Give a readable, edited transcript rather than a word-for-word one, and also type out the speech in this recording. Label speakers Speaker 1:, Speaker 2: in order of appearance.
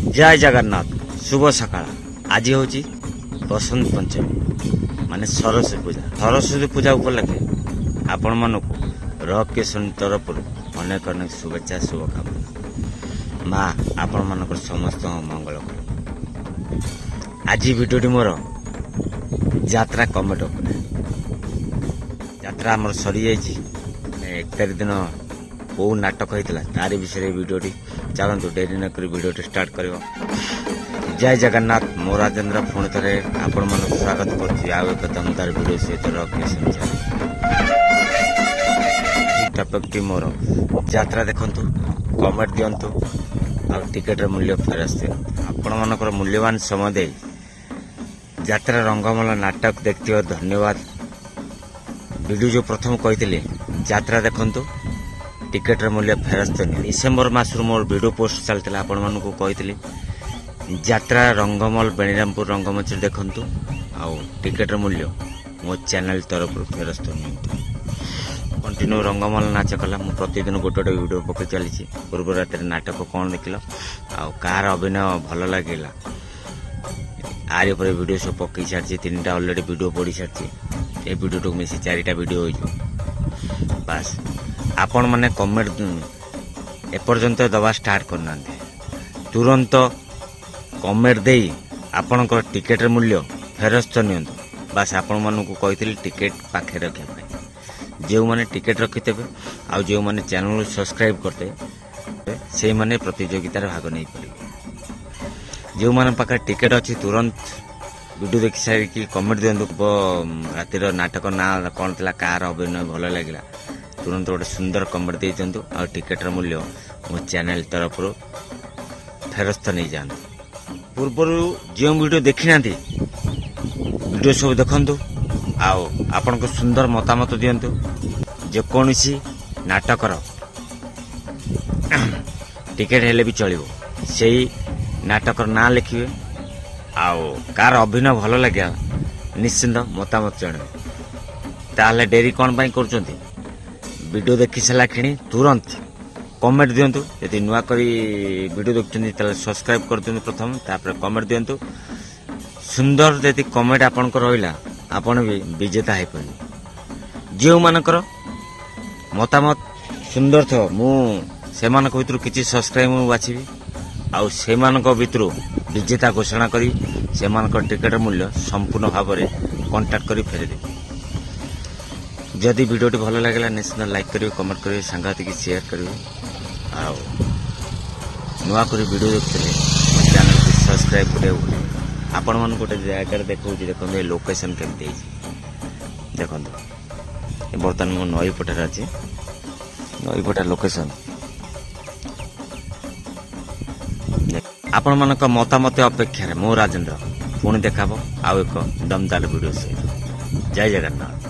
Speaker 1: जय जगन्नाथ शुभ सकाळ आज हूँ बसंत पंचमी माने सरस्वती पूजा उपलक्षे आपण मानक रॉक किशन तरफ अनेक अनेक शुभेच्छा शुभकामना माँ आपण मानक समस्त मंगल कर। आज भिडियोटी मोर यात्रा कमेट यात्रा आमर सरी जाइए 1 तारिख दिन कौ नाटक होता तारी विषय भिडियोटी चलतु डेरी नक भिडियोटी स्टार्ट कर। जय जगन्नाथ मो राजेन्द्र पुणी थे आपण मन स्वागत कर दमदार भिडियो सहित टॉपिक मोर यात्रा देखंतु कमेंट दिंतु आ टिकेट मूल्य फेरस्त आपण मानकर मूल्यवान समय दे यात्रा रंगमल नाटक देखते धन्यवाद। वीडियो जो प्रथम कही यात्रा देखंतु टिकेट मूल्य फेरस्त डिसेम्बर मासर मोर वीडियो पोस्ट चलता आपण मानक कही यात्रा रंगमल बेणीरामपुर रंगमंच देखंतु आउ टिकेट मूल्य मो चैनल तरफ फेरस्त कंटिन्यू रंगमल नाच कला मु प्रतिदिन गोटे वीडियो पकई चली पूर्व रात नाटक कौन देख कार अभिनय भल लगे आर पर वीडियो सब पकई सारी 3टा अलरेडी वीडियो पड़ी सारी ए वीडियो मिसी 4टा वीडियो हो बास आपण माने कमेंट एपर्यंत दवा स्टार्ट करना तुरंत कमेंट दे आपणकर टिकेट मूल्य फेरस्त नियंतु बास आपण मानू कही टिकेट पाखे रखा जो मैंने टिकेट रखिथे आउ जो मैंने चैनल सब्सक्राइब करते से माने प्रतियोगितार भाग नहीं पारे जो मैंने पाखे टिकेट अच्छी तुरंत वीडियो देखी सारी कमेंट दिंतु रातिर नाटक ना कौन थी कार अभिनय भल लगे तुरंत गोटे सुंदर कमेंट दे दिंतु आ टिकेट मूल्य मो चैनल तरफ फेरस्त नहीं जातु पूर्व जो वीडियो देखी ना वीडियो सब देखंतु आओ आपण को सुंदर मतामत दिंतु जेकोसी नाटकर टिकेट हेले भी चलो से नाटकर ना लिखे आओ कार अभिनय भल लगे निश्चिंत मतामत जन ताले डेरी कौन पाई कर वीडियो देखी सारा क्षणी तुरंत कमेंट दिंतु यदि नुआ करी वीडियो देखते सब्सक्राइब कर दिंतु प्रथम तापर कमेंट दिंतु सुंदर यदि कमेंट आपन को रहिला आपण भी विजेता है पारे जो मानकर मतामत सुंदर थो मु सेमानक भितरु किछि सब्सक्राइब बाछिबी आउ सेमानक भितरु विजेता घोषणा करी सेमानक टिकेट मूल्य संपूर्ण भाव में कांटेक्ट करी फेरे देबी। जदि वीडियोटी भल लगे निश्चित लाइक करेंगे कमेंट करेंगे सांघातिक शेयर करेंगे आउ नुआ कर वीडियो देखते चैनल को सब्सक्राइब करें आपण मन गोटे जगह देखो देखो लोकेशन केमती देखो बर्तमान मो नई पटार अच्छे नई पटार लोकेशन आपण मान मतामत अपेक्षा मो राजेन्द्र पुणी देखा आउ एक दमदार वीडियो से जय जगन्नाथ।